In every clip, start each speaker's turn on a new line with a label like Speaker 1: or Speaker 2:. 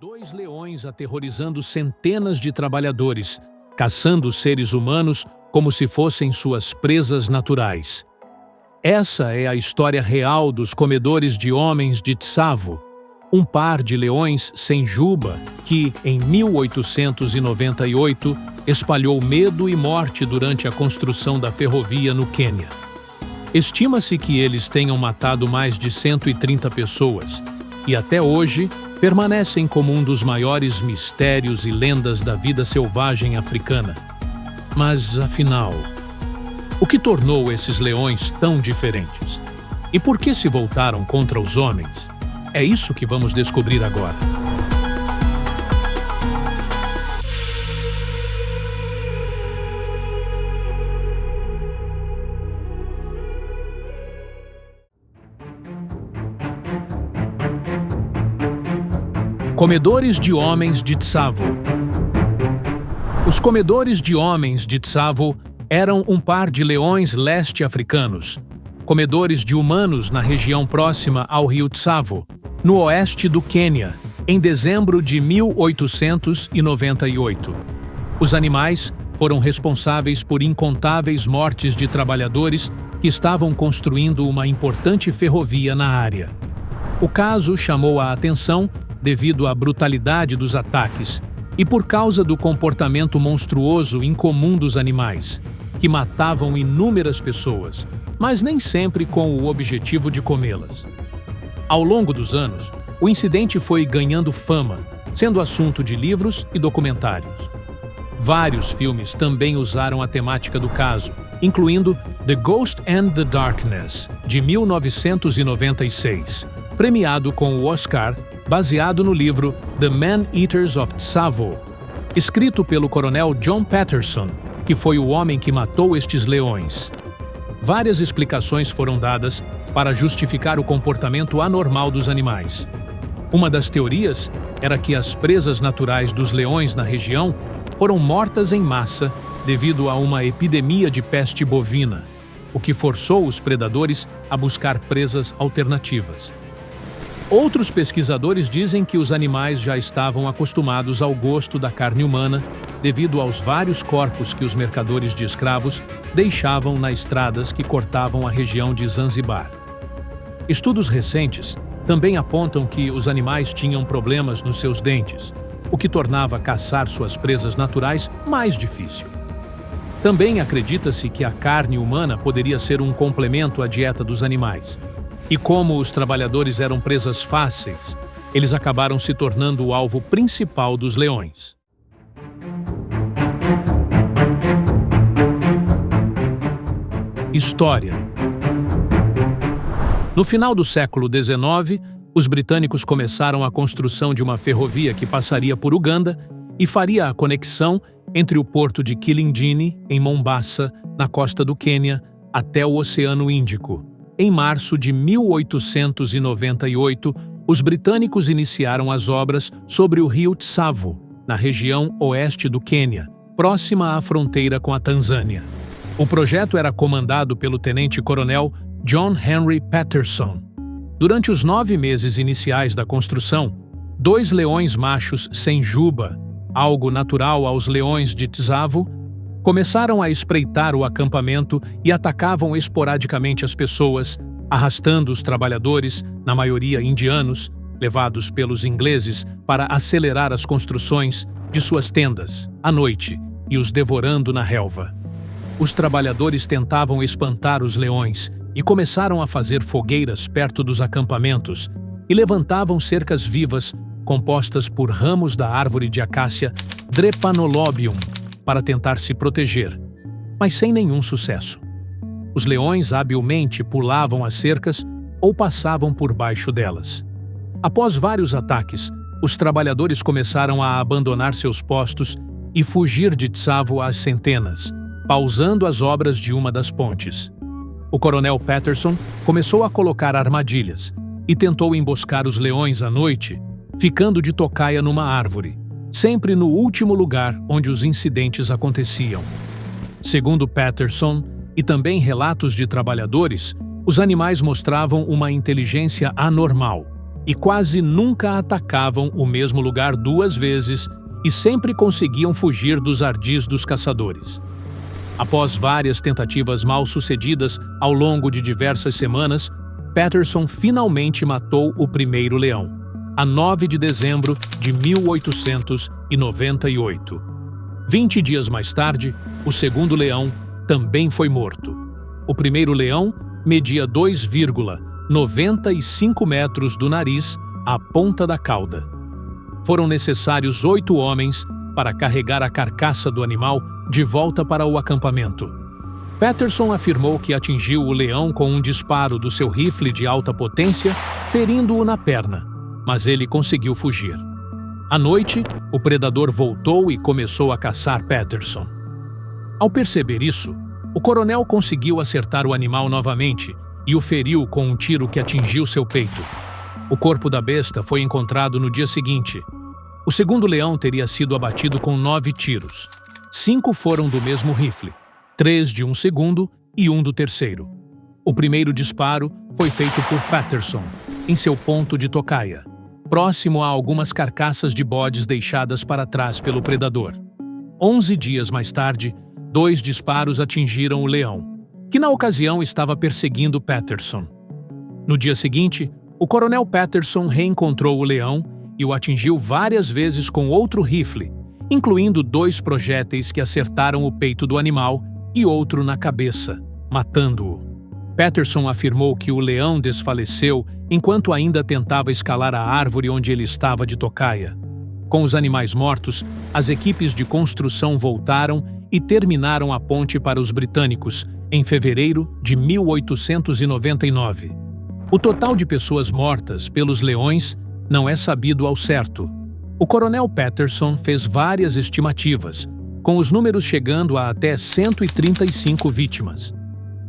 Speaker 1: Dois leões aterrorizando centenas de trabalhadores, caçando seres humanos como se fossem suas presas naturais. Essa é a história real dos comedores de homens de Tsavo, um par de leões sem juba que, em 1898, espalhou medo e morte durante a construção da ferrovia no Quênia. Estima-se que eles tenham matado mais de 130 pessoas e, até hoje, permanecem como um dos maiores mistérios e lendas da vida selvagem africana. Mas, afinal, o que tornou esses leões tão diferentes? E por que se voltaram contra os homens? É isso que vamos descobrir agora. Comedores de homens de Tsavo. Os comedores de homens de Tsavo eram um par de leões leste-africanos, comedores de humanos na região próxima ao rio Tsavo, no oeste do Quênia, em dezembro de 1898. Os animais foram responsáveis por incontáveis mortes de trabalhadores que estavam construindo uma importante ferrovia na área. O caso chamou a atenção devido à brutalidade dos ataques e por causa do comportamento monstruoso incomum dos animais, que matavam inúmeras pessoas, mas nem sempre com o objetivo de comê-las. Ao longo dos anos, o incidente foi ganhando fama, sendo assunto de livros e documentários. Vários filmes também usaram a temática do caso, incluindo The Ghost and the Darkness, de 1996, premiado com o Oscar, baseado no livro The Man-Eaters of Tsavo, escrito pelo coronel John Patterson, que foi o homem que matou estes leões. Várias explicações foram dadas para justificar o comportamento anormal dos animais. Uma das teorias era que as presas naturais dos leões na região foram mortas em massa devido a uma epidemia de peste bovina, o que forçou os predadores a buscar presas alternativas. Outros pesquisadores dizem que os animais já estavam acostumados ao gosto da carne humana devido aos vários corpos que os mercadores de escravos deixavam nas estradas que cortavam a região de Zanzibar. Estudos recentes também apontam que os animais tinham problemas nos seus dentes, o que tornava caçar suas presas naturais mais difícil. Também acredita-se que a carne humana poderia ser um complemento à dieta dos animais. E como os trabalhadores eram presas fáceis, eles acabaram se tornando o alvo principal dos leões. História. No final do século XIX, os britânicos começaram a construção de uma ferrovia que passaria por Uganda e faria a conexão entre o porto de Kilindini, em Mombasa, na costa do Quênia, até o Oceano Índico. Em março de 1898, os britânicos iniciaram as obras sobre o rio Tsavo, na região oeste do Quênia, próxima à fronteira com a Tanzânia. O projeto era comandado pelo tenente-coronel John Henry Patterson. Durante os 9 meses iniciais da construção, 2 leões machos sem juba, algo natural aos leões de Tsavo, começaram a espreitar o acampamento e atacavam esporadicamente as pessoas, arrastando os trabalhadores, na maioria indianos, levados pelos ingleses para acelerar as construções de suas tendas, à noite, e os devorando na relva. Os trabalhadores tentavam espantar os leões e começaram a fazer fogueiras perto dos acampamentos e levantavam cercas vivas compostas por ramos da árvore de acácia Drepanolobium, para tentar se proteger, mas sem nenhum sucesso. Os leões habilmente pulavam as cercas ou passavam por baixo delas. Após vários ataques, os trabalhadores começaram a abandonar seus postos e fugir de Tsavo às centenas, pausando as obras de uma das pontes. O coronel Patterson começou a colocar armadilhas e tentou emboscar os leões à noite, ficando de tocaia numa árvore, sempre no último lugar onde os incidentes aconteciam. Segundo Patterson, e também relatos de trabalhadores, os animais mostravam uma inteligência anormal e quase nunca atacavam o mesmo lugar duas vezes e sempre conseguiam fugir dos ardis dos caçadores. Após várias tentativas mal-sucedidas ao longo de diversas semanas, Patterson finalmente matou o primeiro leão, a 9 de dezembro de 1898. 20 dias mais tarde, o segundo leão também foi morto. O primeiro leão media 2,95 metros do nariz à ponta da cauda. Foram necessários 8 homens para carregar a carcaça do animal de volta para o acampamento. Patterson afirmou que atingiu o leão com um disparo do seu rifle de alta potência, ferindo-o na perna, mas ele conseguiu fugir. À noite, o predador voltou e começou a caçar Patterson. Ao perceber isso, o coronel conseguiu acertar o animal novamente e o feriu com um tiro que atingiu seu peito. O corpo da besta foi encontrado no dia seguinte. O segundo leão teria sido abatido com 9 tiros. 5 foram do mesmo rifle, 3 de um segundo e 1 do terceiro. O primeiro disparo foi feito por Patterson, em seu ponto de tocaia, próximo a algumas carcaças de bodes deixadas para trás pelo predador. 11 dias mais tarde, 2 disparos atingiram o leão, que na ocasião estava perseguindo Patterson. No dia seguinte, o coronel Patterson reencontrou o leão e o atingiu várias vezes com outro rifle, incluindo 2 projéteis que acertaram o peito do animal e outro na cabeça, matando-o. Patterson afirmou que o leão desfaleceu enquanto ainda tentava escalar a árvore onde ele estava de tocaia. Com os animais mortos, as equipes de construção voltaram e terminaram a ponte para os britânicos em fevereiro de 1899. O total de pessoas mortas pelos leões não é sabido ao certo. O coronel Patterson fez várias estimativas, com os números chegando a até 135 vítimas.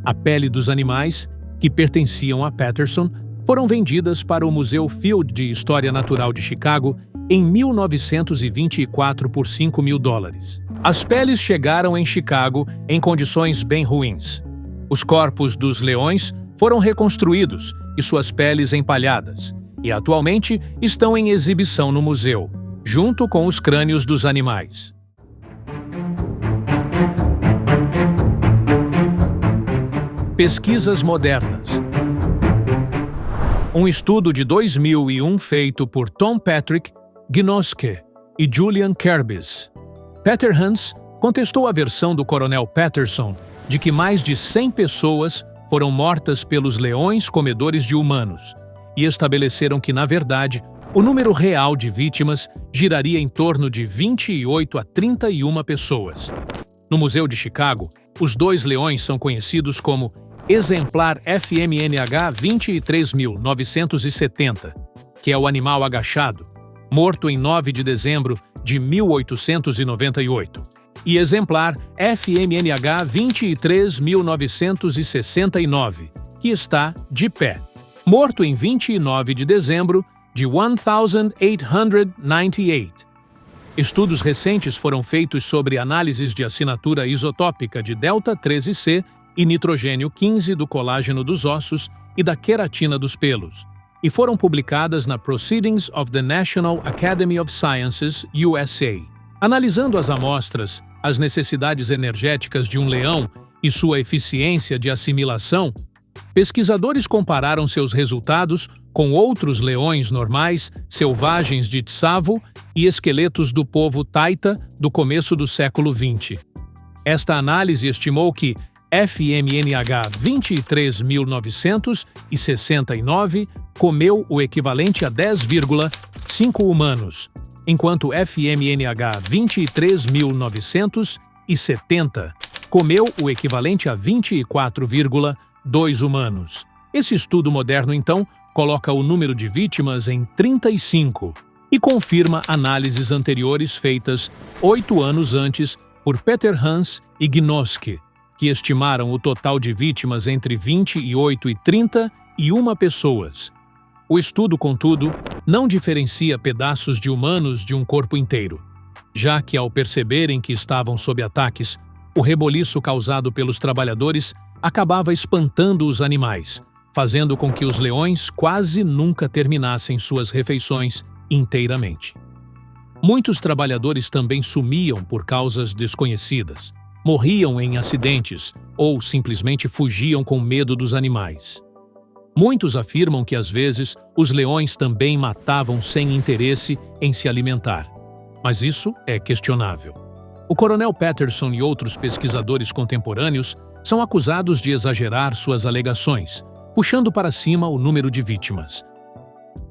Speaker 1: A pele dos animais, que pertenciam a Patterson, foram vendidas para o Museu Field de História Natural de Chicago em 1924 por $5.000. As peles chegaram em Chicago em condições bem ruins. Os corpos dos leões foram reconstruídos e suas peles empalhadas, e atualmente estão em exibição no museu, junto com os crânios dos animais. Pesquisas modernas. Um estudo de 2001 feito por Tom Patrick, Gnoske e Julian Kerbis. Peter Hans contestou a versão do coronel Patterson de que mais de 100 pessoas foram mortas pelos leões comedores de humanos e estabeleceram que, na verdade, o número real de vítimas giraria em torno de 28 a 31 pessoas. No Museu de Chicago, os 2 leões são conhecidos como exemplar FMNH 23.970, que é o animal agachado, morto em 9 de dezembro de 1898, e exemplar FMNH 23.969, que está de pé, morto em 29 de dezembro de 1898. Estudos recentes foram feitos sobre análises de assinatura isotópica de delta-13C e nitrogênio 15 do colágeno dos ossos e da queratina dos pelos, e foram publicadas na Proceedings of the National Academy of Sciences, USA. Analisando as amostras, as necessidades energéticas de um leão e sua eficiência de assimilação, pesquisadores compararam seus resultados com outros leões normais, selvagens de Tsavo e esqueletos do povo Taita do começo do século XX. Esta análise estimou que FMNH 23.969 comeu o equivalente a 10,5 humanos, enquanto FMNH 23.970 comeu o equivalente a 24,2 humanos. Esse estudo moderno, então, coloca o número de vítimas em 35 e confirma análises anteriores feitas 8 anos antes por Peter Hans e Gnoske, que estimaram o total de vítimas entre 28 e 31 pessoas. O estudo, contudo, não diferencia pedaços de humanos de um corpo inteiro, já que, ao perceberem que estavam sob ataques, o reboliço causado pelos trabalhadores acabava espantando os animais, fazendo com que os leões quase nunca terminassem suas refeições inteiramente. Muitos trabalhadores também sumiam por causas desconhecidas, morriam em acidentes ou simplesmente fugiam com medo dos animais. Muitos afirmam que, às vezes, os leões também matavam sem interesse em se alimentar. Mas isso é questionável. O coronel Patterson e outros pesquisadores contemporâneos são acusados de exagerar suas alegações, puxando para cima o número de vítimas.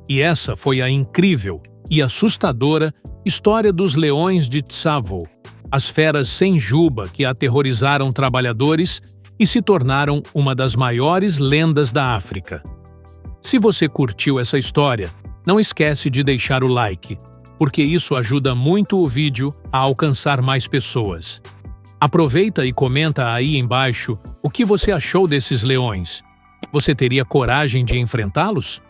Speaker 1: E essa foi a incrível e assustadora história dos leões de Tsavo, as feras sem juba que aterrorizaram trabalhadores e se tornaram uma das maiores lendas da África. Se você curtiu essa história, não esquece de deixar o like, porque isso ajuda muito o vídeo a alcançar mais pessoas. Aproveita e comenta aí embaixo o que você achou desses leões. Você teria coragem de enfrentá-los?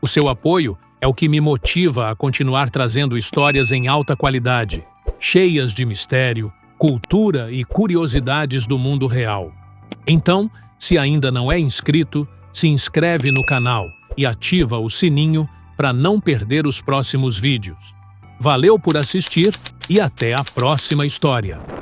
Speaker 1: O seu apoio é o que me motiva a continuar trazendo histórias em alta qualidade, cheias de mistério, cultura e curiosidades do mundo real. Então, se ainda não é inscrito, se inscreve no canal e ativa o sininho para não perder os próximos vídeos. Valeu por assistir e até a próxima história!